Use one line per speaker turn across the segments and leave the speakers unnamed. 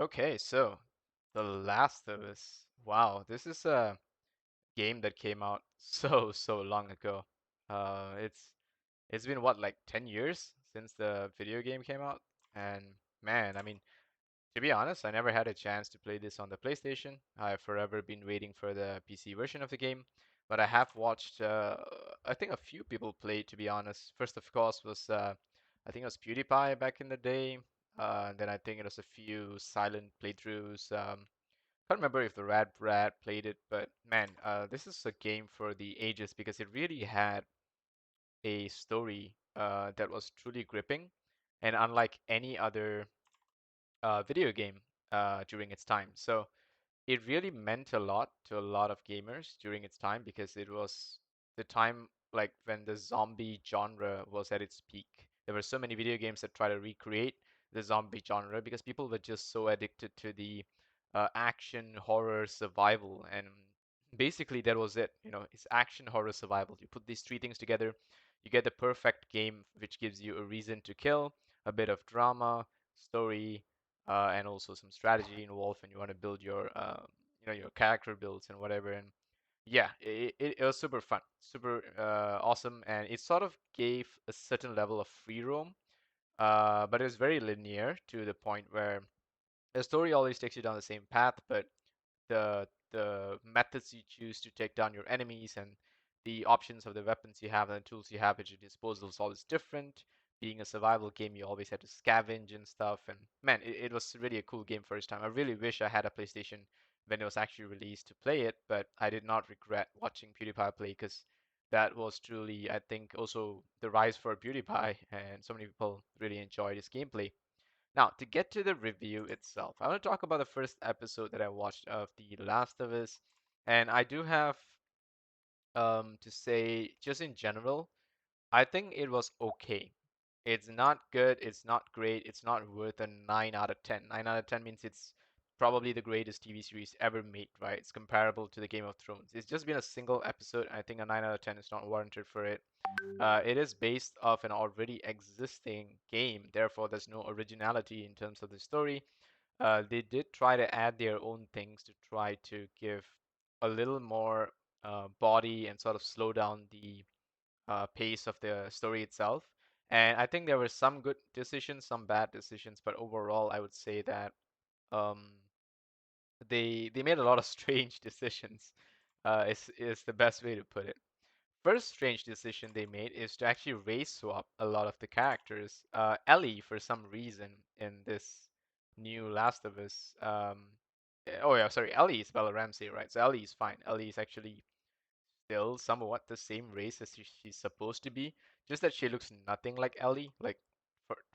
Okay, so The Last of Us. Wow, this is a game that came out so long ago. It's been what, like 10 years since the video game came out? And man, I mean, to be honest, I never had a chance to play this on the PlayStation. I've forever been waiting for the PC version of the game, but I have watched I think a few people play, to be honest. First, of course, was I think it was PewDiePie back in the day. Then I think it was a few silent playthroughs. Can't remember if the Rad Brad played it, but man, this is a game for the ages because it really had a story that was truly gripping, and unlike any other video game during its time. So it really meant a lot to a lot of gamers during its time because it was the time like when the zombie genre was at its peak. There were so many video games that try to recreate the zombie genre because people were just so addicted to the action, horror, survival, and basically that was it. It's action, horror, survival. You put these three things together, you get the perfect game which gives you a reason to kill, a bit of drama, story, and also some strategy involved when you want to build your character builds and whatever. And yeah, it was super fun, super awesome, and it sort of gave a certain level of free roam, but it was very linear to the point where the story always takes you down the same path, but the methods you choose to take down your enemies and the options of the weapons you have and the tools you have at your disposal is always different. Being a survival game, you always had to scavenge and stuff. And man, it was really a cool game for its time. I really wish I had a PlayStation when it was actually released to play it, but I did not regret watching PewDiePie play because that was truly, I think, also the rise for PewDiePie, and so many people really enjoyed his gameplay. Now, to get to the review itself, I want to talk about the first episode that I watched of The Last of Us. And I do have to say, just in general, I think it was okay. It's not good, it's not great, it's not worth a 9 out of 10. 9 out of 10 means it's probably the greatest TV series ever made, right? It's comparable to the Game of Thrones. It's just been a single episode, and I think a 9 out of 10 is not warranted for it. It is based off an already existing game, therefore there's no originality in terms of the story. They did try to add their own things to try to give a little more body and sort of slow down the pace of the story itself. And I think there were some good decisions, some bad decisions, but overall, I would say that um, they made a lot of strange decisions. Is the best way to put it. First strange decision they made is to actually race swap a lot of the characters. Ellie, for some reason, in this new Last of Us, oh yeah, sorry, Ellie is Bella Ramsey, right? So Ellie is fine. Ellie is actually still somewhat the same race as she's supposed to be, just that she looks nothing like Ellie. Like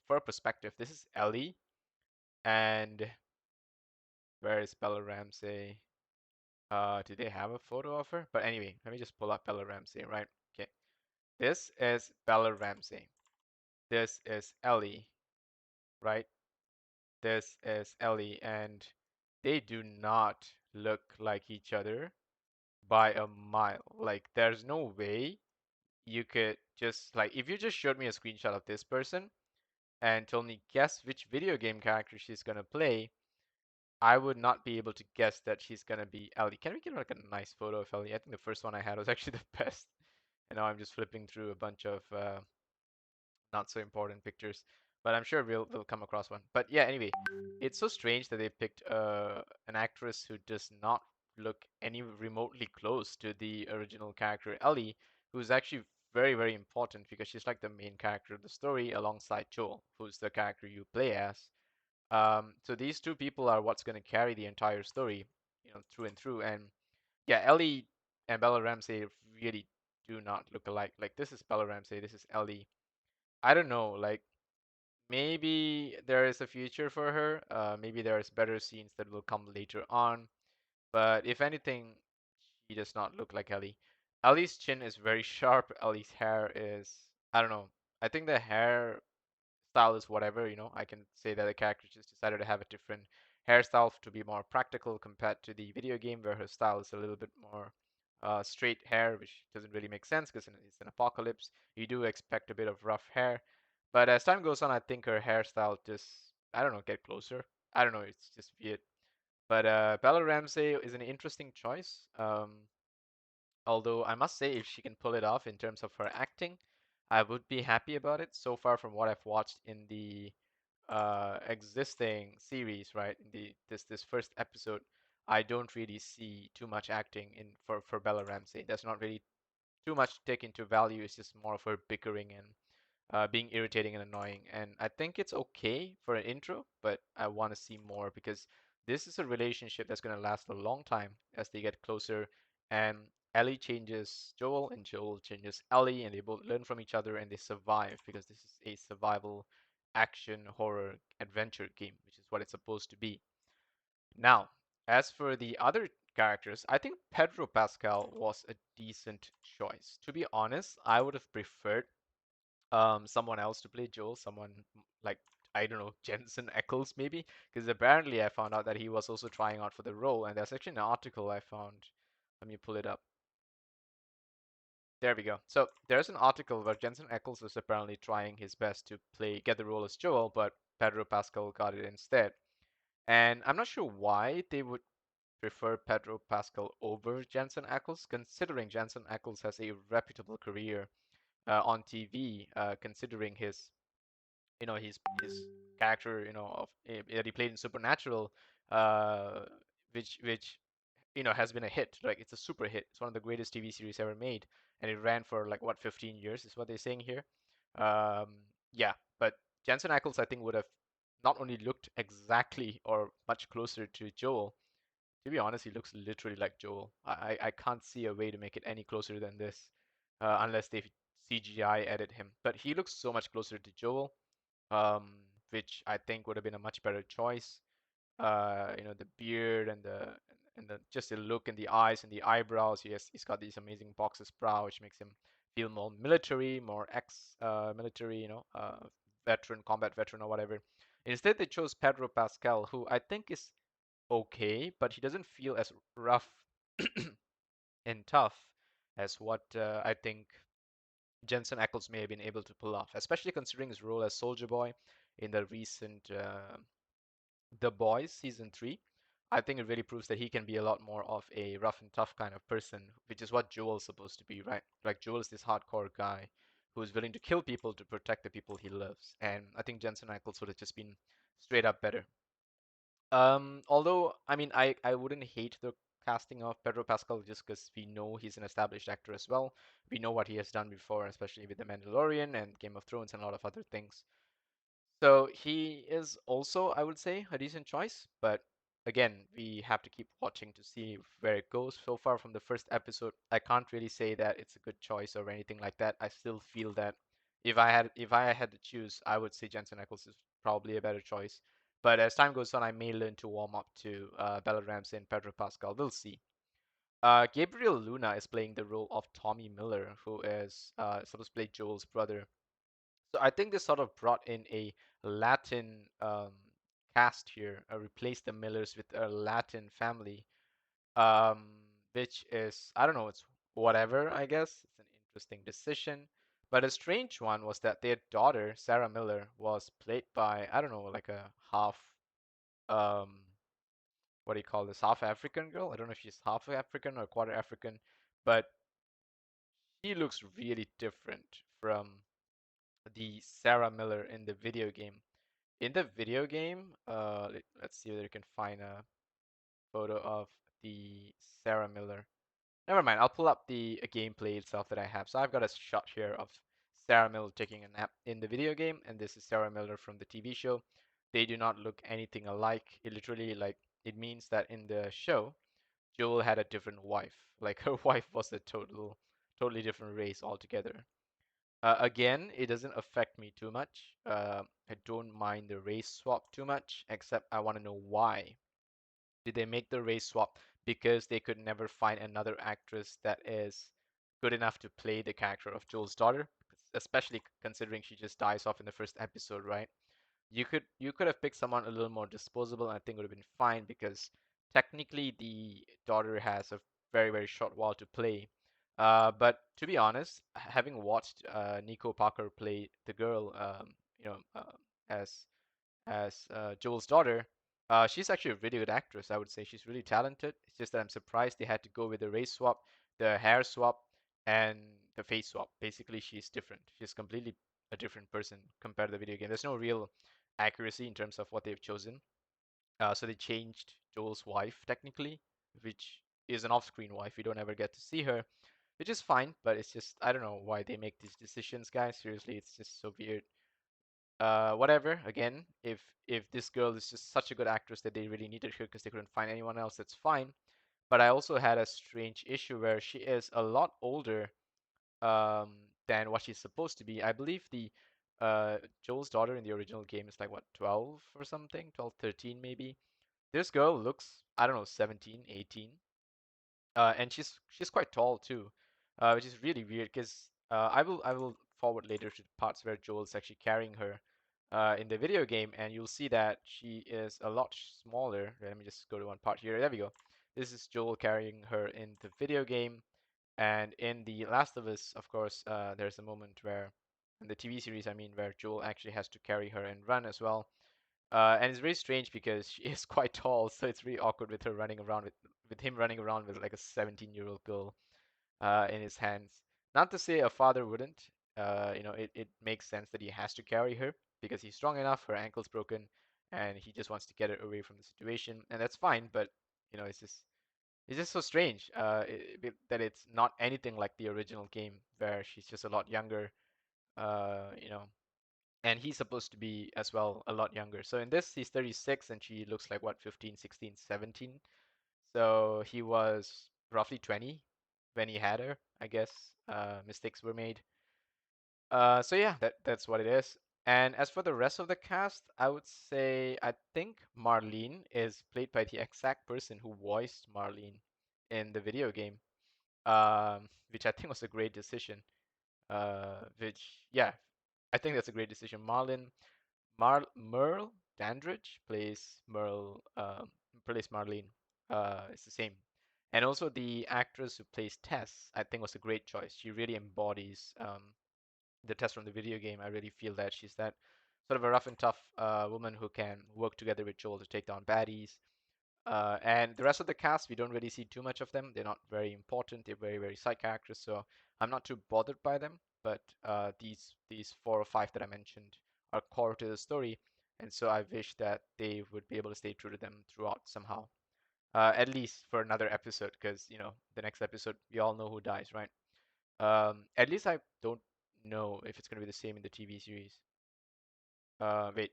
for perspective, this is Ellie, and where is Bella Ramsey? Do they have a photo of her? But anyway, let me just pull up Bella Ramsey, right? Okay, this is Bella Ramsey. This is Ellie, right? This is Ellie, and they do not look like each other by a mile. Like, there's no way you could just, like, if you just showed me a screenshot of this person and told me guess which video game character she's gonna play, I would not be able to guess that she's gonna be Ellie. Can we get like a nice photo of Ellie? I think the first one I had was actually the best. And now I'm just flipping through a bunch of not so important pictures, but I'm sure we'll come across one. But yeah, anyway, it's so strange that they picked an actress who does not look any remotely close to the original character Ellie, who's actually very important because she's like the main character of the story alongside Joel, who's the character you play as. So these two people are what's going to carry the entire story, through and through. And yeah, Ellie and Bella Ramsey really do not look alike. Like, this is Bella Ramsey, this is Ellie. I don't know, like, maybe there is a future for her. Maybe there's better scenes that will come later on. But if anything, she does not look like Ellie. Ellie's chin is very sharp. Ellie's hair is, I don't know. I think the hair style is whatever, I can say that the character just decided to have a different hairstyle to be more practical compared to the video game where her style is a little bit more straight hair, which doesn't really make sense because it's an apocalypse. You do expect a bit of rough hair. But as time goes on, I think her hairstyle just, I don't know, get closer. I don't know, it's just weird. But Bella Ramsey is an interesting choice. Although I must say, if she can pull it off in terms of her acting, I would be happy about it. So far, from what I've watched in the existing series, right, in this first episode, I don't really see too much acting in for Bella Ramsey. There's not really too much to take into value. It's just more of her bickering and being irritating and annoying. And I think it's okay for an intro, but I want to see more because this is a relationship that's going to last a long time as they get closer. And Ellie changes Joel, and Joel changes Ellie, and they both learn from each other and they survive because this is a survival action horror adventure game, which is what it's supposed to be. Now, as for the other characters, I think Pedro Pascal was a decent choice. To be honest, I would have preferred someone else to play Joel, someone like I don't know, Jensen Ackles maybe, because apparently I found out that he was also trying out for the role, and there's actually an article I found. Let me pull it up. There we go. So there's an article where Jensen Ackles was apparently trying his best to get the role as Joel, but Pedro Pascal got it instead. And I'm not sure why they would prefer Pedro Pascal over Jensen Ackles, considering Jensen Ackles has a reputable career on TV, considering his character of that he played in Supernatural, uh, which has been a hit. Like it's a super hit. It's one of the greatest TV series ever made, and it ran for like what 15 years is what they're saying here. Um, yeah, but Jensen Ackles I think would have not only looked exactly or much closer to Joel. To be honest, he looks literally like Joel. I can't see a way to make it any closer than this, unless they CGI edit him. But he looks so much closer to Joel, um, which I think would have been a much better choice. The beard and the just the look and the eyes and the eyebrows. He's got these amazing boxes brow, which makes him feel more military, more ex-military, veteran, combat veteran or whatever. Instead, they chose Pedro Pascal, who I think is okay, but he doesn't feel as rough and tough as what I think Jensen Ackles may have been able to pull off, especially considering his role as Soldier Boy in the recent The Boys season 3. I think it really proves that he can be a lot more of a rough and tough kind of person, which is what Joel's supposed to be, right? Like Joel is this hardcore guy who is willing to kill people to protect the people he loves, and I think Jensen Ackles would have just been straight up better. Although I mean, I wouldn't hate the casting of Pedro Pascal just because we know he's an established actor as well. We know what he has done before, especially with The Mandalorian and Game of Thrones and a lot of other things. So he is also, I would say, a decent choice, but again, we have to keep watching to see where it goes. So far from the first episode, I can't really say that it's a good choice or anything like that. I still feel that if I had to choose, I would say Jensen Ackles is probably a better choice. But as time goes on, I may learn to warm up to Bella Ramsey and Pedro Pascal. We'll see. Gabriel Luna is playing the role of Tommy Miller, who is supposed to play Joel's brother. So I think this sort of brought in a Latin cast here, replaced the Millers with a Latin family, um, which is, I don't know, it's whatever, I guess. It's an interesting decision. But a strange one was that their daughter, Sarah Miller, was played by, I don't know, like a half, um, what do you call this, half African girl? I don't know if she's half African or quarter African, but she looks really different from the Sarah Miller in the video game. In the video game, let's see whether you can find a photo of the Sarah Miller. Never mind, I'll pull up the gameplay itself that I have. So I've got a shot here of Sarah Miller taking a nap in the video game, and this is Sarah Miller from the TV show. They do not look anything alike. It literally it means that in the show, Joel had a different wife. Like her wife was a totally different race altogether. Again, it doesn't affect me too much. I don't mind the race swap too much, except I want to know why. Did they make the race swap because they could never find another actress that is good enough to play the character of Joel's daughter? Especially considering she just dies off in the first episode, right? You could have picked someone a little more disposable, and I think it would have been fine because technically the daughter has a very short while to play. But to be honest, having watched Nico Parker play the girl, as Joel's daughter, She's actually a really good actress, I would say. She's really talented. It's just that I'm surprised they had to go with the race swap, the hair swap, and the face swap. Basically, she's different. She's completely a different person compared to the video game. There's no real accuracy in terms of what they've chosen. So they changed Joel's wife, technically, which is an off-screen wife. We don't ever get to see her, which is fine, but it's just, I don't know why they make these decisions, guys. Seriously, it's just so weird. Whatever. Again, if this girl is just such a good actress that they really needed her because they couldn't find anyone else, that's fine. But I also had a strange issue where she is a lot older um, than what she's supposed to be. I believe the Joel's daughter in the original game is like what, 12 or something, 12, 13 maybe. This girl looks, I don't know, 17, 18. And she's quite tall too, which is really weird because I will forward later to the parts where Joel's actually carrying her in the video game, and you'll see that she is a lot smaller. Let me just go to one part here. There we go. This is Joel carrying her in the video game, and in the Last of Us, of course, there's a moment where, in the TV series, I mean, where Joel actually has to carry her and run as well. And it's very strange because she is quite tall, so it's really awkward with her running around with him running around with like a 17-year-old girl in his hands. Not to say a father wouldn't. It makes sense that he has to carry her because he's strong enough, her ankle's broken, and he just wants to get her away from the situation, and that's fine, but it's just so strange that it's not anything like the original game where she's just a lot younger, uh, you know, and he's supposed to be as well a lot younger. So in this, he's 36 and she looks like what, 15, 16, 17. So he was roughly 20 when he had her, I guess. Mistakes were made. So yeah, that's what it is. And as for the rest of the cast, I would say I think Marlene is played by the exact person who voiced Marlene in the video game, which I think was a great decision. Which yeah, I think that's a great decision. Merle Dandridge plays Marlene. It's the same. And also the actress who plays Tess, I think was a great choice. She really embodies the Tess from the video game. I really feel that she's that sort of a rough and tough woman who can work together with Joel to take down baddies. And the rest of the cast, we don't really see too much of them. They're not very important. They're very, very side characters, so I'm not too bothered by them. But these four or five that I mentioned are core to the story, and so I wish that they would be able to stay true to them throughout somehow. At least for another episode, because the next episode we all know who dies, right? At least I don't know if it's gonna be the same in the TV series. Wait,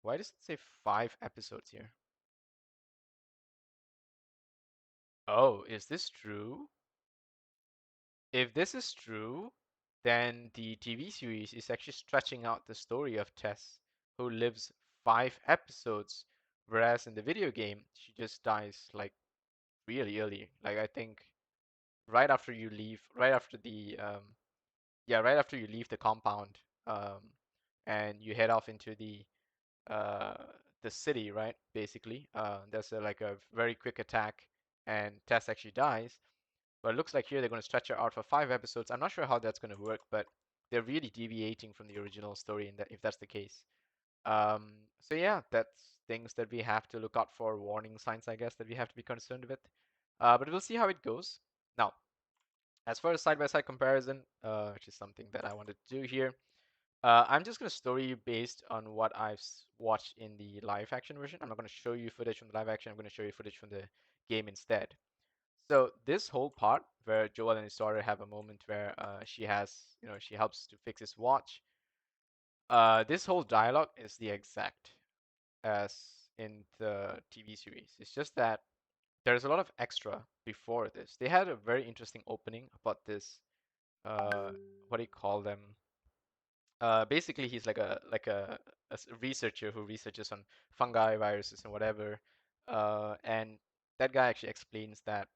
why does it say 5 episodes here? Oh, is this true? If this is true, then the TV series is actually stretching out the story of Tess, who lives 5 episodes, whereas in the video game, she just dies like really early. Like I think right after you leave, right after you leave the compound, um, and you head off into uh the city, right? Basically, there's like a very quick attack, and Tess actually dies. But it looks like here they're going to stretch it out for 5 episodes. I'm not sure how that's going to work, but they're really deviating from the original story in that if that's the case. Um, so yeah, that's things that we have to look out for, warning signs, I guess, that we have to be concerned with. But we'll see how it goes. Now, as far as side-by-side comparison, which is something that I wanted to do here, I'm just going to story you based on what I've watched in the live action version. I'm not going to show you footage from the live action. I'm going to show you footage from the game instead. So this whole part where Joel and his daughter have a moment where she helps to fix his watch. This whole dialogue is the exact as in the TV series. It's just that there's a lot of extra before this. They had a very interesting opening about this. Uh, what do you call them? Basically, he's like a researcher who researches on fungi, viruses, and whatever. And that guy actually explains that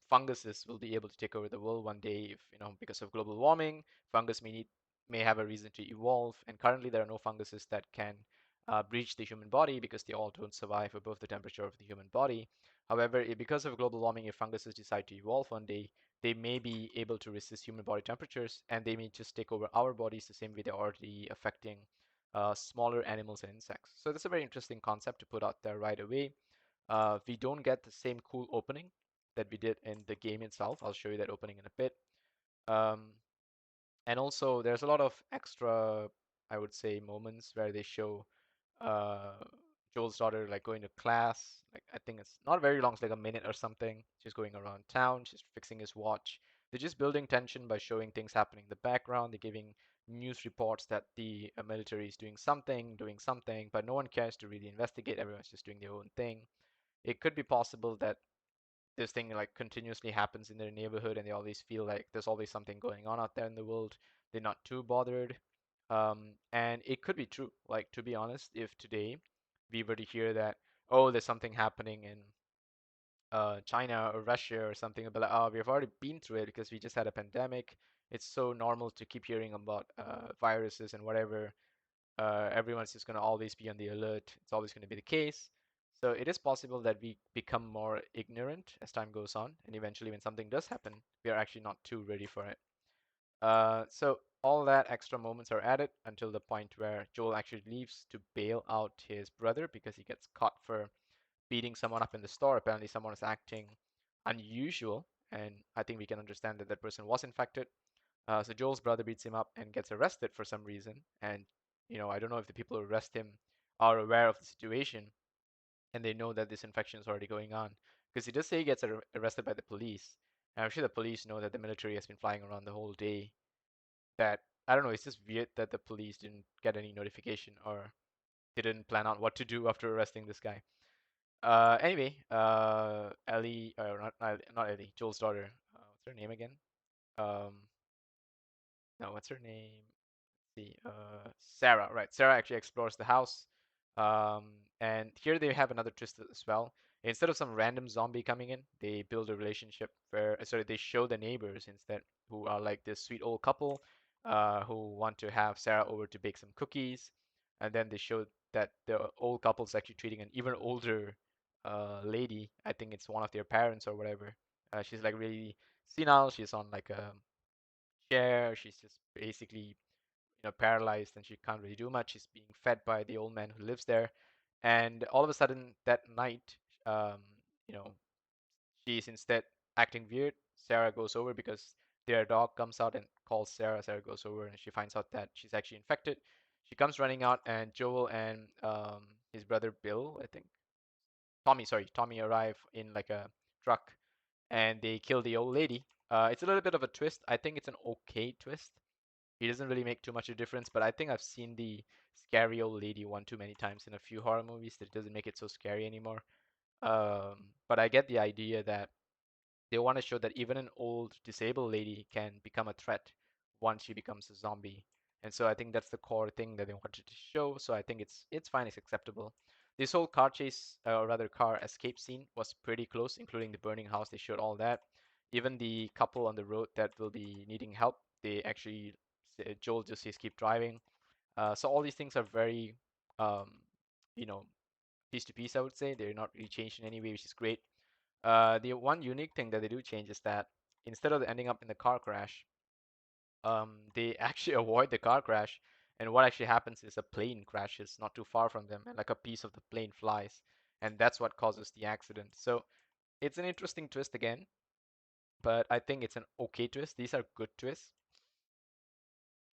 funguses will be able to take over the world one day if, because of global warming, fungus may have a reason to evolve. And currently, there are no funguses that can breach the human body because they all don't survive above the temperature of the human body. However, because of global warming, if funguses decide to evolve one day, they may be able to resist human body temperatures and they may just take over our bodies the same way they're already affecting smaller animals and insects. So that's a very interesting concept to put out there right away. We don't get the same cool opening that we did in the game itself. I'll show you that opening in a bit. Um, and also, there's a lot of extra, I would say, moments where they show uh, Joel's daughter like going to class. Like I think it's not very long, it's like a minute or something. She's going around town. She's fixing his watch. They're just building tension by showing things happening in the background. They're giving news reports that the military is doing something, but no one cares to really investigate. Everyone's just doing their own thing. It could be possible that this thing like continuously happens in their neighborhood and they always feel like there's always something going on out there in the world. They're not too bothered. And it could be true. Like, to be honest, if today we were to hear that, oh, there's something happening in China or Russia or something, but like, oh, we've already been through it because we just had a pandemic. It's so normal to keep hearing about viruses and whatever. Everyone's just going to always be on the alert. It's always going to be the case. So it is possible that we become more ignorant as time goes on, and eventually, when something does happen, we are actually not too ready for it. So all that extra moments are added until the point where Joel actually leaves to bail out his brother because he gets caught for beating someone up in the store. Apparently, someone is acting unusual, and I think we can understand that that person was infected. So Joel's brother beats him up and gets arrested for some reason. And I don't know if the people who arrest him are aware of the situation and they know that this infection is already going on. Because he does say he gets arrested by the police. And I'm sure the police know that the military has been flying around the whole day. That I don't know. It's just weird that the police didn't get any notification or didn't plan out what to do after arresting this guy. Anyway, Ellie, not Ellie, Joel's daughter. What's her name again? Um, no, what's her name? See, Sarah, right? Sarah actually explores the house, um, and here they have another twist as well. Instead of some random zombie coming in, they build a relationship where, sorry, they show the neighbors instead, who are like this sweet old couple, who want to have Sarah over to bake some cookies, and then they show that the old couple's actually treating an even older lady. I think it's one of their parents or whatever. She's like really senile. She's on like a chair. She's just basically paralyzed and she can't really do much. She's being fed by the old man who lives there. And all of a sudden that night, um, you know, she's instead acting weird. Sarah goes over because their dog comes out and calls Sarah. Sarah goes over and she finds out that she's actually infected. She comes running out and Joel and his brother Bill, I think, Tommy arrive in like a truck and they kill the old lady. It's a little bit of a twist. I think it's an okay twist. He doesn't really make too much of a difference, but I think I've seen the scary old lady one too many times in a few horror movies that it doesn't make it so scary anymore. But I get the idea that they want to show that even an old disabled lady can become a threat once she becomes a zombie. And so I think that's the core thing that they wanted to show. So I think it's fine, it's acceptable. This whole car chase, or rather car escape scene, was pretty close, including the burning house. They showed all that. Even the couple on the road that will be needing help, they actually Joel just says keep driving. So all these things are very, um, you know, piece to piece. I would say they're not really changed in any way, which is great. The one unique thing that they do change is that instead of ending up in the car crash, they actually avoid the car crash. And what actually happens is a plane crashes not too far from them, and like a piece of the plane flies, and that's what causes the accident. So it's an interesting twist again, but I think it's an okay twist. These are good twists.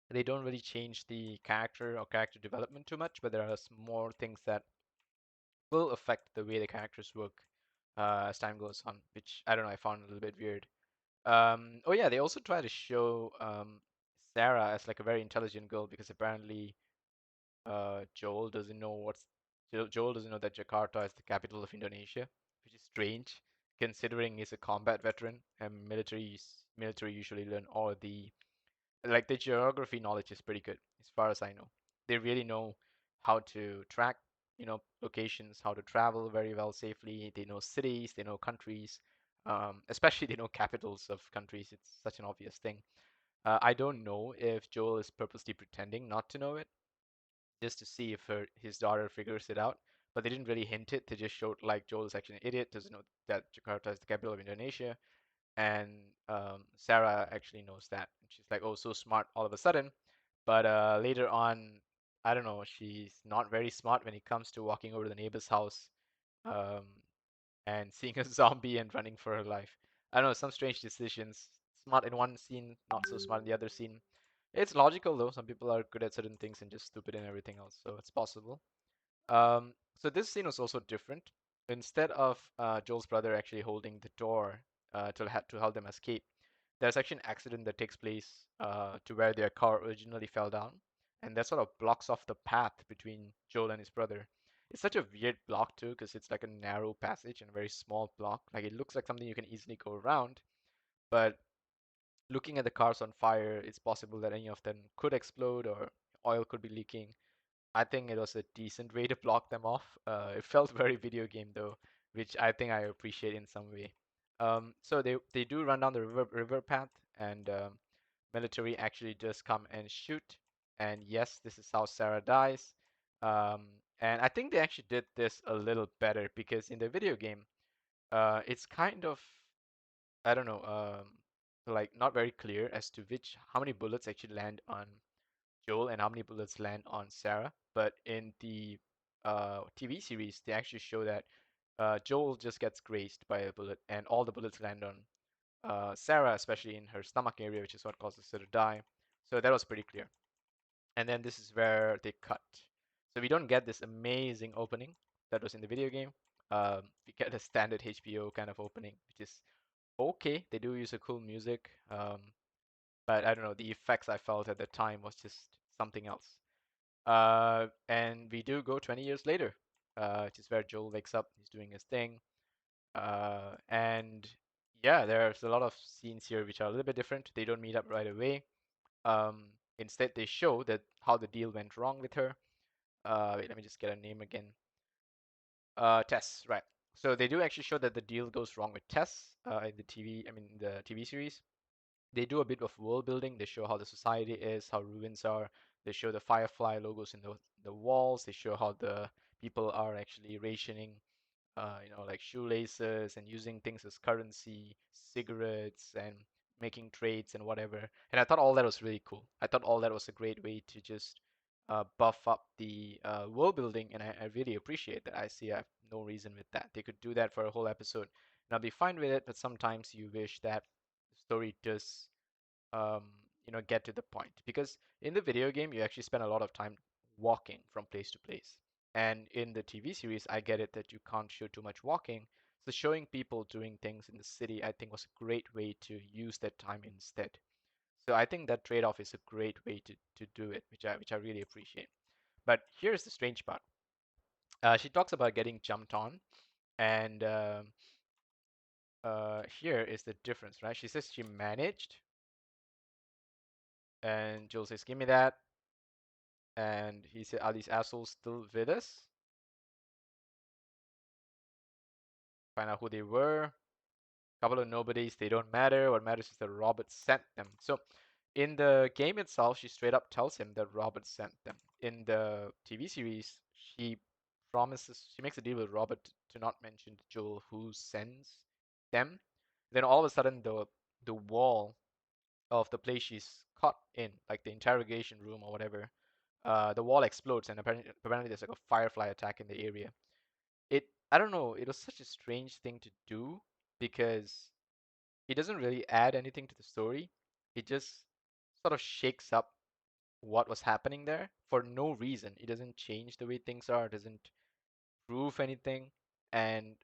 They don't really change the character or character development too much, but there are more things that will affect the way the characters work as time goes on, which I don't know, I found a little bit weird. Oh yeah, they also try to show Sarah as like a very intelligent girl because apparently Joel doesn't know Joel doesn't know that Jakarta is the capital of Indonesia, which is strange considering he's a combat veteran and military usually learn all the like the geography knowledge is pretty good as far as I know. They really know how to track, locations, how to travel very well safely. They know cities, they know countries, especially they know capitals of countries. It's such an obvious thing. I don't know if Joel is purposely pretending not to know it, just to see if his daughter figures it out. But they didn't really hint it. They just showed like Joel is actually an idiot, doesn't know that Jakarta is the capital of Indonesia, and Sarah actually knows that. And she's like, "Oh, so smart all of a sudden." But later on, I don't know, she's not very smart when it comes to walking over to the neighbor's house, um, and seeing a zombie and running for her life. I don't know, some strange decisions. Smart in one scene, not so smart in the other scene. It's logical though. Some people are good at certain things and just stupid in everything else, so it's possible. So this scene was also different. Instead of Joel's brother actually holding the door to help them escape, there's actually an accident that takes place to where their car originally fell down, and that sort of blocks off the path between Joel and his brother. It's such a weird block too, because it's like a narrow passage and a very small block. Like it looks like something you can easily go around, but looking at the cars on fire, it's possible that any of them could explode or oil could be leaking. I think it was a decent way to block them off. It felt very video game though, which I think I appreciate in some way. So they do run down the river path, and military actually just come and shoot. And yes, this is how Sarah dies. Um, and I think they actually did this a little better because in the video game, it's kind of, I don't know, like not very clear as to how many bullets actually land on Joel and how many bullets land on Sarah. But in the TV series, they actually show that Joel just gets grazed by a bullet, and all the bullets land on Sarah, especially in her stomach area, which is what causes her to die. So that was pretty clear. And then this is where they cut. So we don't get this amazing opening that was in the video game. We get a standard HBO kind of opening, which is okay. They do use a cool music, but I don't know. The effects I felt at the time was just something else. And we do go 20 years later, which is where Joel wakes up. He's doing his thing. And yeah, there's a lot of scenes here which are a little bit different. They don't meet up right away. Um, Instead, they show that how the deal went wrong with her. Wait, let me just get her name again. Tess, right. So they do actually show that the deal goes wrong with Tess in the the TV series. They do a bit of world building. They show how the society is, how ruins are. They show the Firefly logos in the walls. They show how the people are actually rationing, like shoelaces and using things as currency, cigarettes, and making trades and whatever. And I thought all that was really cool. I thought all that was a great way to just buff up the world building, and I really appreciate that. I have no reason with that. They could do that for a whole episode, and I'll be fine with it. But sometimes you wish that the story does um, get to the point. Because in the video game, you actually spend a lot of time walking from place to place. And in the TV series, I get it that you can't show too much walking. So showing people doing things in the city, I think, was a great way to use that time instead. So I think that trade-off is a great way to do it, which I really appreciate. But here's the strange part. She talks about getting jumped on, and here is the difference, right? She says she managed, and Joel says, "Give me that." And he said, "Are these assholes still with us?" Find out who they were. Couple of nobodies, they don't matter. What matters is that Robert sent them. So in the game itself, she straight up tells him that Robert sent them. In the TV series, she makes a deal with Robert to not mention to Joel who sends them. Then all of a sudden, the wall of the place she's caught in, like the interrogation room or whatever, the wall explodes, and apparently there's like a firefly attack in the area. I don't know, it was such a strange thing to do because it doesn't really add anything to the story. It just sort of shakes up what was happening there for no reason. It doesn't change the way things are, it doesn't prove anything. And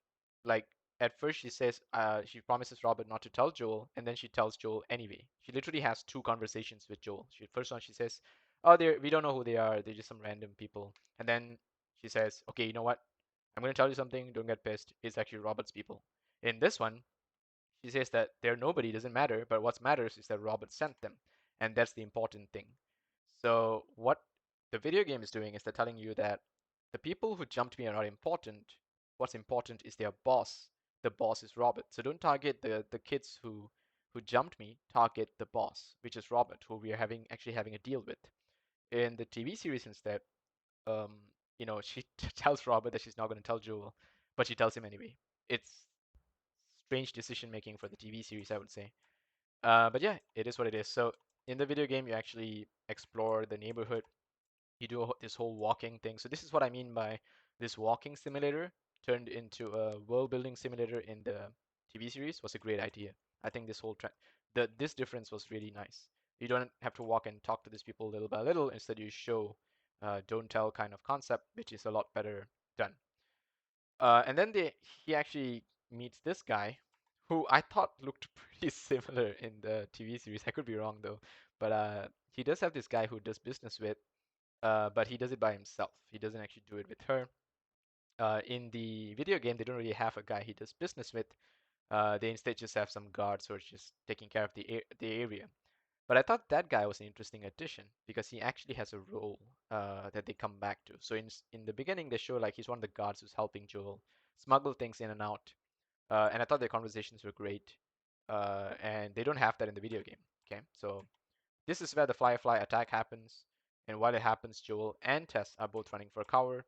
like at first she says she promises Robert not to tell Joel, and then she tells Joel anyway. She literally has two conversations with Joel. First one she says, "Oh, we don't know who they are. They're just some random people." And then she says, "Okay, you know what? I'm gonna tell you something. Don't get pissed. It's actually Robert's people." In this one, she says that they're nobody, doesn't matter, but what matters is that Robert sent them, and that's the important thing. So what the video game is doing is they're telling you that the people who jumped me are not important. What's important is their boss. The boss is Robert. So don't target the kids who jumped me. Target the boss, which is Robert, who we are actually having a deal with. In the TV series instead, um, she tells Robert that she's not going to tell Joel, but she tells him anyway. It's strange decision making for the TV series, I would say. But yeah, it is what it is. So in the video game, you actually explore the neighborhood. You do this whole walking thing. So this is what I mean by this walking simulator turned into a world building simulator in the TV series was a great idea. I think this whole this difference was really nice. You don't have to walk and talk to these people little by little. Instead, you show don't tell kind of concept, which is a lot better done. And then he actually meets this guy, who I thought looked pretty similar in the TV series. I could be wrong though, but he does have this guy who does business with, but he does it by himself. He doesn't actually do it with her. In the video game, they don't really have a guy he does business with. They instead just have some guards who are just taking care of the area. But I thought that guy was an interesting addition because he actually has a role that they come back to. So in the beginning, they show like he's one of the guards who's helping Joel smuggle things in and out. And I thought their conversations were great. And they don't have that in the video game. Okay, so this is where the Firefly attack happens. And while it happens, Joel and Tess are both running for a cover.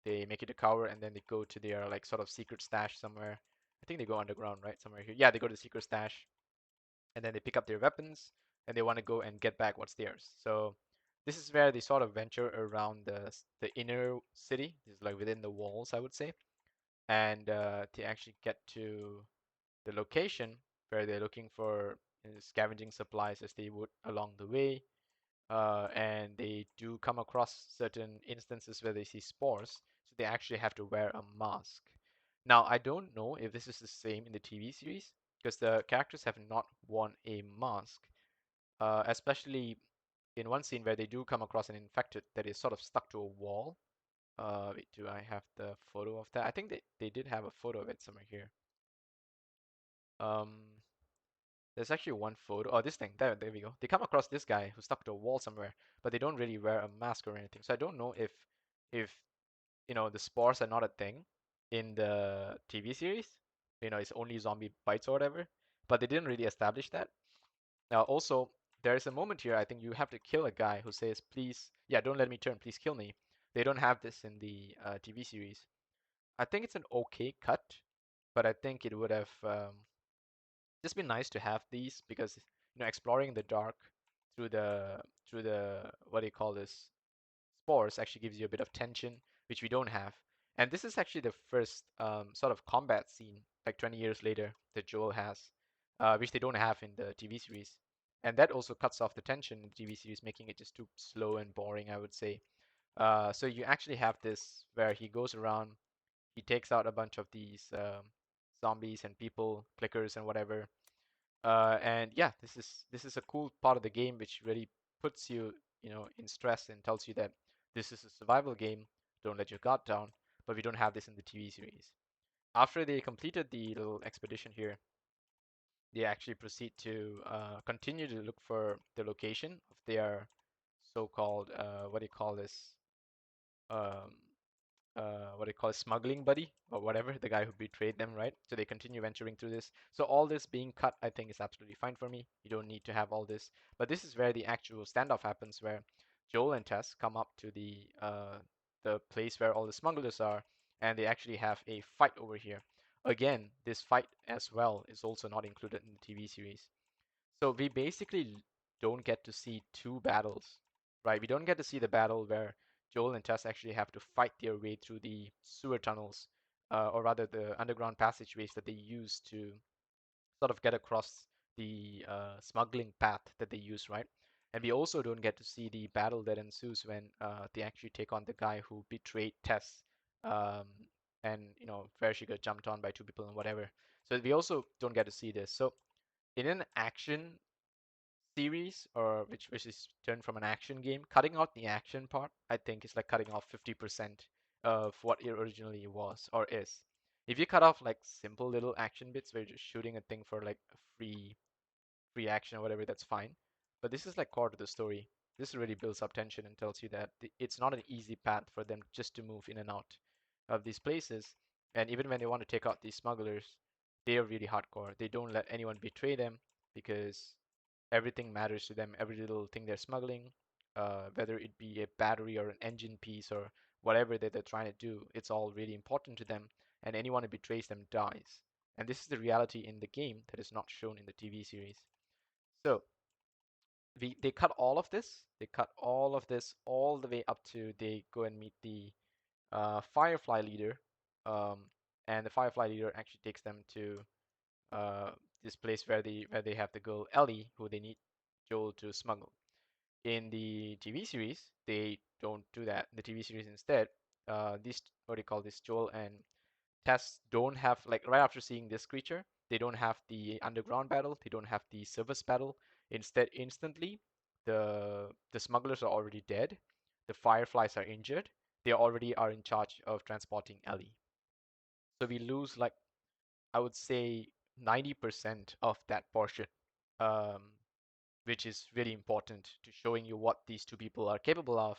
They make it a cover and then they go to their like sort of secret stash somewhere. I think they go underground, right? Somewhere here. Yeah, they go to the secret stash and then they pick up their weapons and they want to go and get back what's theirs. So this is where they sort of venture around the inner city. This is like within the walls, I would say, and they actually get to the location where they're looking for scavenging supplies as they would along the way. And they do come across certain instances where they see spores, so they actually have to wear a mask. Now, I don't know if this is the same in the TV series because the characters have not worn a mask, especially in one scene where they do come across an infected that is sort of stuck to a wall. Wait, do I have the photo of that? I think they did have a photo of it somewhere here. Um, there's actually one photo. Oh, this thing. There we go. They come across this guy who's stuck to a wall somewhere, but they don't really wear a mask or anything. So I don't know if the spores are not a thing in the TV series. It's only zombie bites or whatever. But they didn't really establish that. Now, also, there is a moment here. I think you have to kill a guy who says, "Please, yeah, don't let me turn. Please kill me." They don't have this in the TV series. I think it's an okay cut, but I think it would have just been nice to have these because exploring the dark through the what do you call this spores actually gives you a bit of tension, which we don't have. And this is actually the first sort of combat scene, like 20 years later, that Joel has, which they don't have in the TV series. And that also cuts off the tension in the TV series, making it just too slow and boring, I would say. So you actually have this where he goes around, he takes out a bunch of these zombies and people, clickers and whatever, and yeah, this is a cool part of the game which really puts you, in stress and tells you that this is a survival game. Don't let your guard down. But we don't have this in the TV series. After they completed the little expedition here, they actually proceed to continue to look for the location of their so-called what do you call this? Um, what do you call it, smuggling buddy or whatever, the guy who betrayed them, right? So they continue venturing through this. So all this being cut, I think, is absolutely fine for me. You don't need to have all this. But this is where the actual standoff happens, where Joel and Tess come up to the place where all the smugglers are, and they actually have a fight over here. Again, this fight as well is also not included in the TV series. So we basically don't get to see two battles, right? We don't get to see the battle where Joel and Tess actually have to fight their way through the sewer tunnels, or rather the underground passageways that they use to sort of get across the smuggling path that they use, right? And we also don't get to see the battle that ensues when they actually take on the guy who betrayed Tess, um, and where she got jumped on by two people and whatever. So we also don't get to see this. So in an action series, or which is turned from an action game, cutting out the action part, I think, is like cutting off 50% of what it originally was or is. If you cut off like simple little action bits where you're just shooting a thing for like a free action or whatever, that's fine. But this is like core to the story. This really builds up tension and tells you that it's not an easy path for them just to move in and out of these places. And even when they want to take out these smugglers, they are really hardcore. They don't let anyone betray them because everything matters to them. Every little thing they're smuggling, whether it be a battery or an engine piece or whatever that they're trying to do, it's all really important to them. And anyone who betrays them dies. And this is the reality in the game that is not shown in the TV series. So they cut all of this. They cut all of this all the way up to they go and meet the Firefly leader, um, and the Firefly leader actually takes them to uh, this place where they have the girl Ellie, who they need Joel to smuggle. In the TV series, they don't do that. The TV series instead, this what do you call this? Joel and Tess don't have like right after seeing this creature, they don't have the underground battle, they don't have the surface battle. Instead, instantly, the smugglers are already dead, the fireflies are injured, they already are in charge of transporting Ellie. So we lose like I would say 90% of that portion, um, which is really important to showing you what these two people are capable of.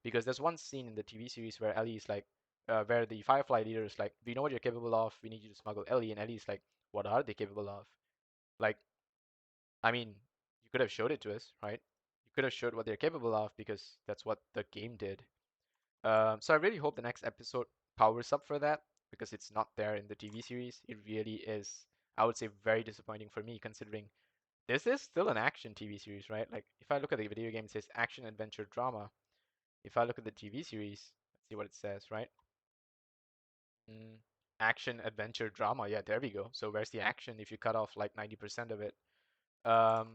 Because there's one scene in the TV series where Ellie is like, where the Firefly leader is like, we know what you're capable of. We need you to smuggle Ellie, and Ellie is like, what are they capable of? Like, I mean, you could have showed it to us, right? You could have showed what they're capable of because that's what the game did. So I really hope the next episode powers up for that because it's not there in the TV series. It really is, I would say, very disappointing for me considering this is still an action TV series, right? Like if I look at the video game, it says action, adventure, drama. If I look at the TV series, let's see what it says, right? Mm, action, adventure, drama. Yeah, there we go. So where's the action if you cut off like 90% of it? Um,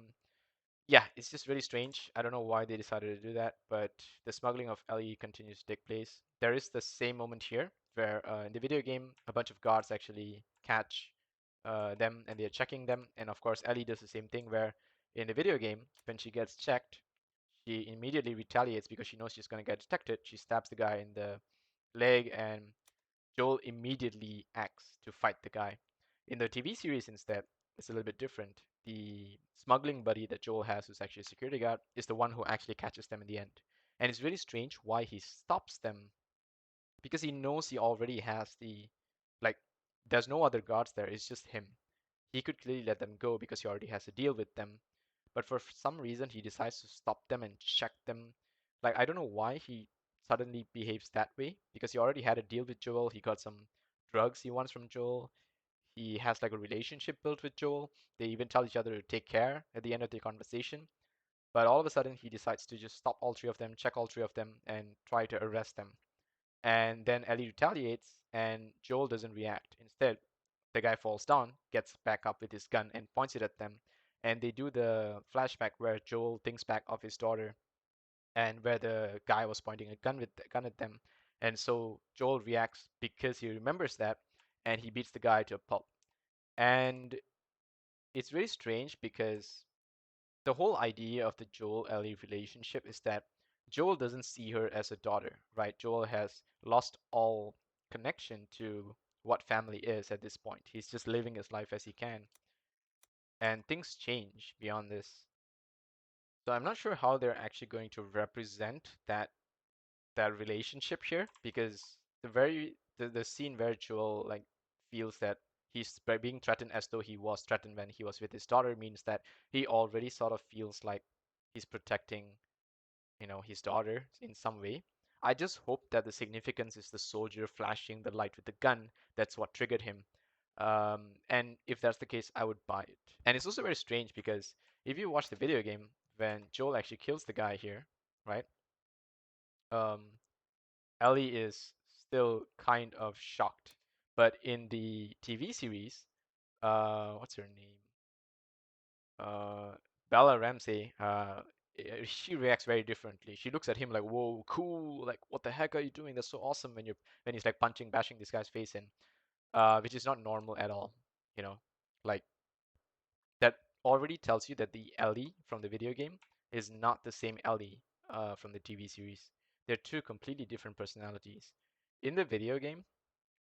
yeah, it's just really strange. I don't know why they decided to do that, but the smuggling of Ellie continues to take place. There is the same moment here where in the video game, a bunch of guards actually catch them and they're checking them. And of course, Ellie does the same thing where in the video game, when she gets checked, she immediately retaliates because she knows she's going to get detected. She stabs the guy in the leg, and Joel immediately acts to fight the guy. In the TV series, instead, it's a little bit different. The smuggling buddy that Joel has, who's actually a security guard, is the one who actually catches them in the end. And it's really strange why he stops them because he knows he already has the like there's no other guards there, it's just him. He could clearly let them go because he already has a deal with them. But for some reason he decides to stop them and check them. Like I don't know why he suddenly behaves that way because he already had a deal with Joel. He got some drugs he wants from Joel. He has like a relationship built with Joel. They even tell each other to take care at the end of the conversation. But all of a sudden he decides to just stop all three of them, check all three of them, and try to arrest them. And then Ellie retaliates, and Joel doesn't react. Instead, the guy falls down, gets back up with his gun, and points it at them. And they do the flashback where Joel thinks back of his daughter, and where the guy was pointing a gun at them. And so Joel reacts because he remembers that, and he beats the guy to a pulp. And it's really strange because the whole idea of the Joel Ellie relationship is that Joel doesn't see her as a daughter, right? Joel has lost all connection to what family is at this point. He's just living his life as he can, and things change beyond this. So I'm not sure how they're actually going to represent that relationship here because the scene where Joel like feels that he's being threatened as though he was threatened when he was with his daughter means that he already sort of feels like he's protecting his daughter in some way. I just hope that the significance is the soldier flashing the light with the gun. That's what triggered him. And if that's the case, I would buy it. And it's also very strange because if you watch the video game, when Joel actually kills the guy here, right? Um, Ellie is still kind of shocked. But in the TV series, what's her name? uh, Bella Ramsey, she reacts very differently. She looks at him like, "Whoa, cool! Like, what the heck are you doing? That's so awesome!" When he's like punching, bashing this guy's face in, which is not normal at all. You know, like that already tells you that the Ellie from the video game is not the same Ellie from the TV series. They're two completely different personalities. In the video game,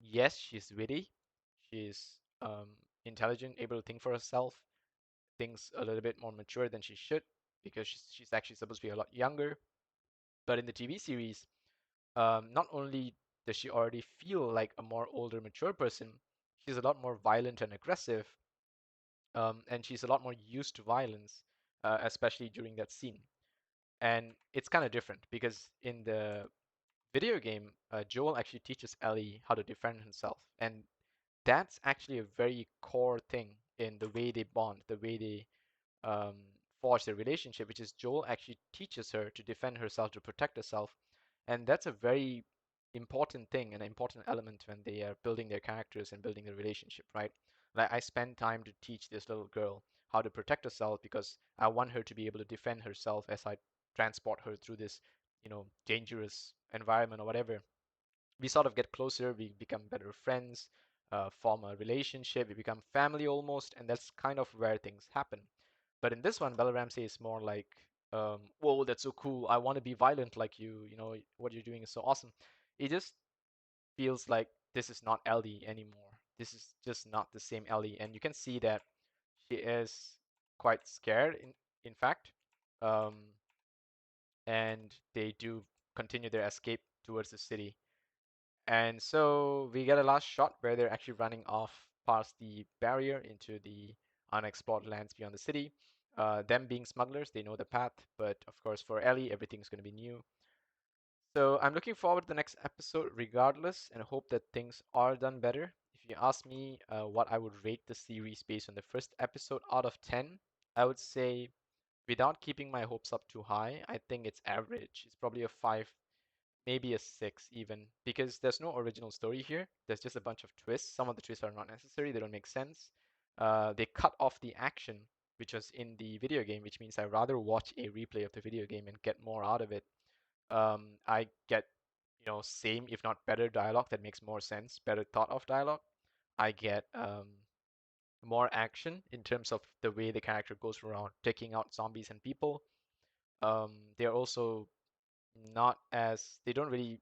yes, she's witty, she's intelligent, able to think for herself, things a little bit more mature than she should because she's actually supposed to be a lot younger. But in the TV series, not only does she already feel like a more older, mature person, she's a lot more violent and aggressive, and she's a lot more used to violence, especially during that scene. And it's kind of different because in the video game, Joel actually teaches Ellie how to defend himself, and that's actually a very core thing in the way they bond, the way they um, forge their relationship, which is Joel actually teaches her to defend herself, to protect herself, and that's a very important thing, an important element when they are building their characters and building the relationship, right? Like I spend time to teach this little girl how to protect herself because I want her to be able to defend herself as I transport her through this, dangerous environment or whatever. We sort of get closer, we become better friends, form a relationship, we become family almost, and that's kind of where things happen. But in this one, Bella Ramsey is more like, whoa, that's so cool. I want to be violent like you. You know, what you're doing is so awesome. It just feels like this is not Ellie anymore. This is just not the same Ellie, and you can see that she is quite scared. In fact, um, and they do continue their escape towards the city. And so we get a last shot where they're actually running off past the barrier into the unexplored lands beyond the city. Them being smugglers, they know the path, but of course for Ellie, everything's going to be new. So I'm looking forward to the next episode regardless and hope that things are done better. If you ask me what I would rate the series based on the first episode out of 10, I would say without keeping my hopes up too high, I think it's average. It's probably a 5, maybe a 6 even, because there's no original story here. There's just a bunch of twists. Some of the twists are not necessary, they don't make sense. They cut off the action, which was in the video game, which means I'd rather watch a replay of the video game and get more out of it. I get, same if not better dialogue that makes more sense, better thought of dialogue. I get more action in terms of the way the character goes around taking out zombies and people. They're also not as they don't really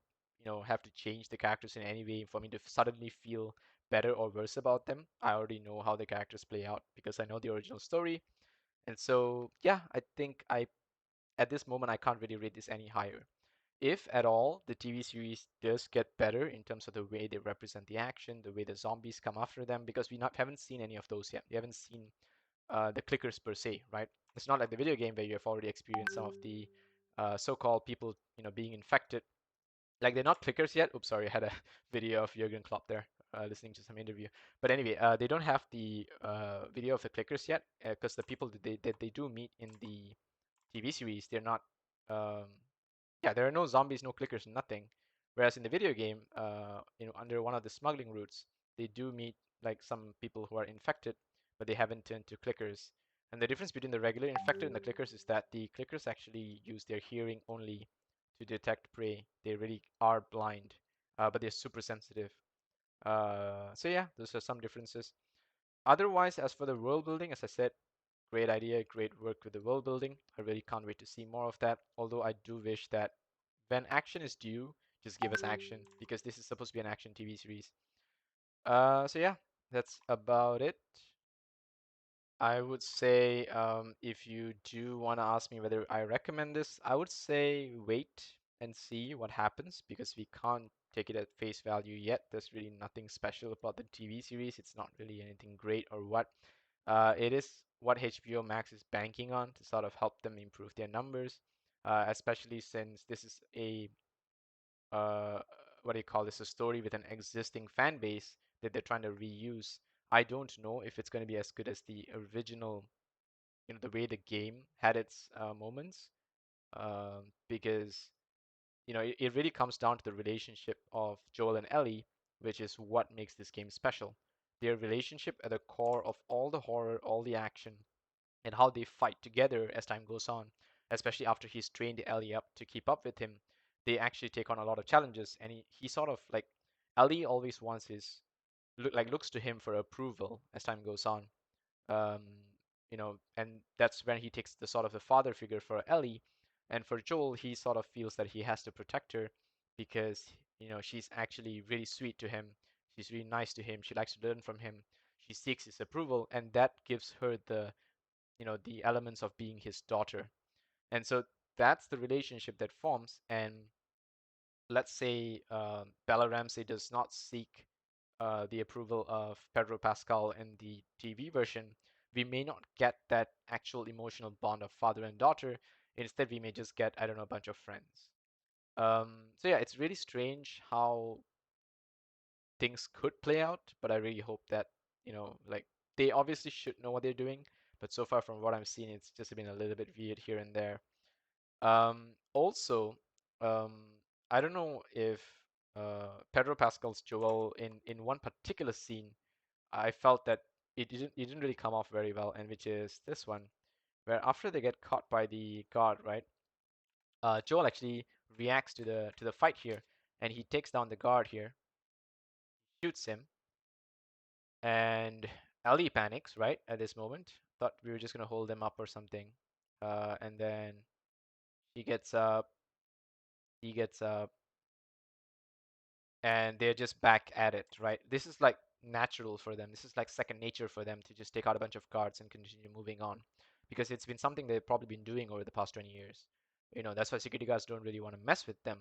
have to change the characters in any way for me to suddenly feel better or worse about them. I already know how the characters play out because I know the original story. And so yeah, I think I at this moment I can't really rate this any higher. If at all the TV series does get better in terms of the way they represent the action, the way the zombies come after them, because haven't seen any of those yet. We haven't seen the clickers per se, right? It's not like the video game where you have already experienced some of the so-called people, being infected. Like they're not clickers yet. Oops, sorry, I had a video of Jurgen Klopp there listening to some interview. But anyway, they don't have the video of the clickers yet because the people that they do meet in the TV series, they're not. Um, yeah, there are no zombies, no clickers, nothing. Whereas in the video game, under one of the smuggling routes, they do meet like some people who are infected, but they haven't turned to clickers. And the difference between the regular infected and the clickers is that the clickers actually use their hearing only to detect prey. They really are blind, but they're super sensitive. So yeah, those are some differences. Otherwise, as for the world building, as I said, great idea, great work with the world building. I really can't wait to see more of that. Although I do wish that when action is due, just give us action because this is supposed to be an action TV series. So yeah, that's about it. I would say if you do want to ask me whether I recommend this, I would say wait and see what happens because we can't take it at face value yet. There's really nothing special about the TV series. It's not really anything great or what. It is what HBO Max is banking on to sort of help them improve their numbers, especially since this is a uh, what do you call this, a story with an existing fan base that they're trying to reuse. I don't know if it's going to be as good as the original, the way the game had its moments, because it really comes down to the relationship of Joel and Ellie, which is what makes this game special. Their relationship at the core of all the horror, all the action, and how they fight together as time goes on, especially after he's trained Ellie up to keep up with him. They actually take on a lot of challenges, and he sort of like Ellie always wants his looks to him for approval as time goes on. Um, and that's when he takes the sort of the father figure for Ellie, and for Joel, he sort of feels that he has to protect her because she's actually really sweet to him. She's really nice to him. She likes to learn from him. She seeks his approval, and that gives her the elements of being his daughter. And so that's the relationship that forms. And let's say Bella Ramsey does not seek the approval of Pedro Pascal in the TV version, we may not get that actual emotional bond of father and daughter. Instead, we may just get, I don't know, a bunch of friends. So yeah, it's really strange how things could play out, but I really hope that, like they obviously should know what they're doing, But so far from what I'm seeing, it's just been a little bit weird here and there. Also, um, I don't know if Pedro Pascal's Joel in one particular scene, I felt that it didn't really come off very well, and which is this one, where after they get caught by the guard, right? Joel actually reacts to the fight here, and he takes down the guard here, shoots him, and Ellie panics, right, at this moment. Thought we were just gonna hold him up or something. And then he gets up, he gets up, and they're just back at it, right? This is like natural for them. This is like second nature for them to just take out a bunch of cards and continue moving on, because it's been something they've probably been doing over the past 20 years. That's why security guards don't really want to mess with them.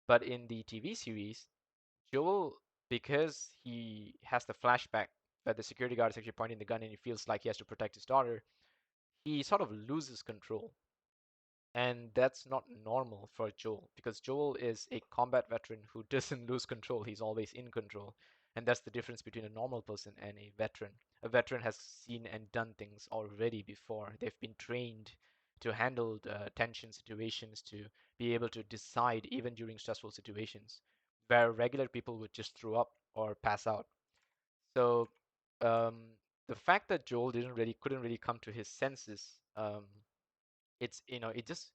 But in the TV series, Joel, because he has the flashback where the security guard is actually pointing the gun and he feels like he has to protect his daughter, he sort of loses control. And that's not normal for Joel because Joel is a combat veteran who doesn't lose control. He's always in control. And that's the difference between a normal person and a veteran. A veteran has seen and done things already before. They've been trained to handle tension situations, to be able to decide even during stressful situations, where regular people would just throw up or pass out. So um, the fact that Joel couldn't really come to his senses, it just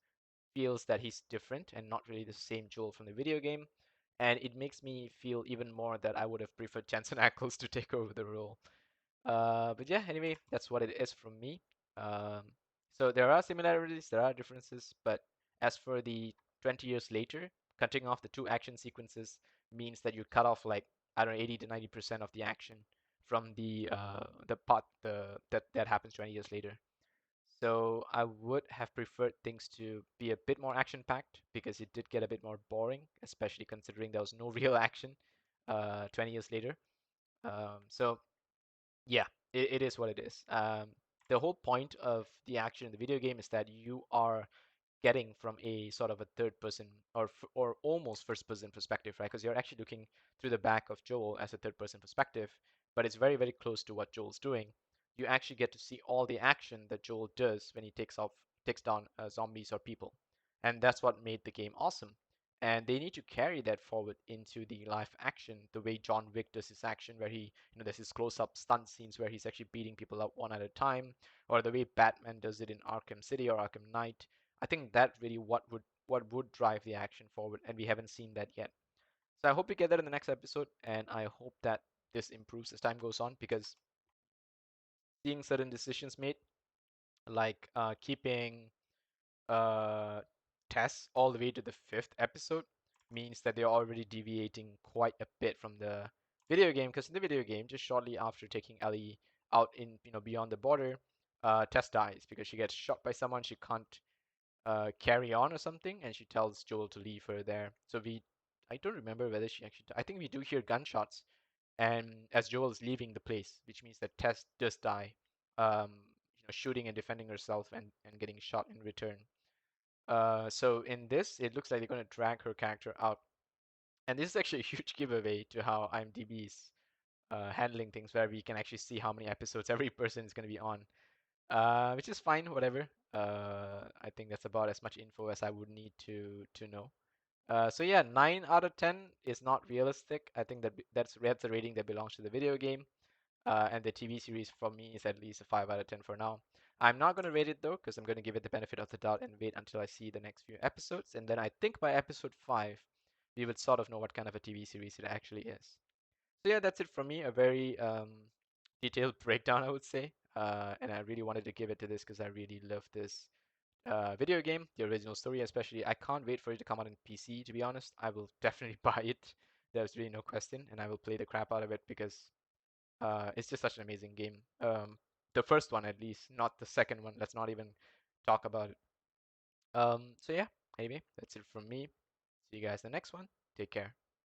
feels that he's different and not really the same Joel from the video game. And it makes me feel even more that I would have preferred Jensen Ackles to take over the role. But yeah, anyway, that's what it is from me. Um, so there are similarities, there are differences, but as for the 20 years later, cutting off the two action sequences means that you cut off like, I don't know, 80 to 90% of the action from the part that happens 20 years later. So I would have preferred things to be a bit more action-packed because it did get a bit more boring, especially considering there was no real action 20 years later. So yeah, it is what it is. The whole point of the action in the video game is that you are getting from a sort of a third person or almost first person perspective, right? Because you're actually looking through the back of Joel as a third person perspective, but it's very, very close to what Joel's doing. You actually get to see all the action that Joel does when he takes down zombies or people, and that's what made the game awesome. And they need to carry that forward into the live action, the way John Wick does his action, where there's his close-up stunt scenes where he's actually beating people up one at a time, or the way Batman does it in Arkham City or Arkham Knight. I think that really what would drive the action forward, and we haven't seen that yet. So I hope we get that in the next episode, and I hope that this improves as time goes on because seeing certain decisions made, like keeping uh, Tess all the way to the fifth episode, means that they're already deviating quite a bit from the video game. Because in the video game, just shortly after taking Ellie out in beyond the border, Tess dies because she gets shot by someone. She can't carry on or something, and she tells Joel to leave her there. I don't remember whether she actually. I think we do hear gunshots, and as Joel is leaving the place, which means that Tess does die, shooting and defending herself and getting shot in return. So in this, it looks like they're going to drag her character out, and this is actually a huge giveaway to how IMDb is handling things, where we can actually see how many episodes every person is going to be on, which is fine, whatever. I think that's about as much info as I would need to know. So yeah, 9 out of 10 is not realistic. I think that's a rating that belongs to the video game. And the TV series for me is at least a 5 out of 10 for now. I'm not going to rate it though, because I'm going to give it the benefit of the doubt and wait until I see the next few episodes. And then I think by episode 5, we would sort of know what kind of a TV series it actually is. So yeah, that's it from me. A very detailed breakdown, I would say. And I really wanted to give it to this because I really love this video game, the original story especially. I can't wait for it to come out on PC, to be honest. I will definitely buy it. There's really no question, and I will play the crap out of it because it's just such an amazing game. The first one, at least, not the second one. Let's not even talk about it. So yeah, anyway, that's it from me. See you guys in the next one. Take care.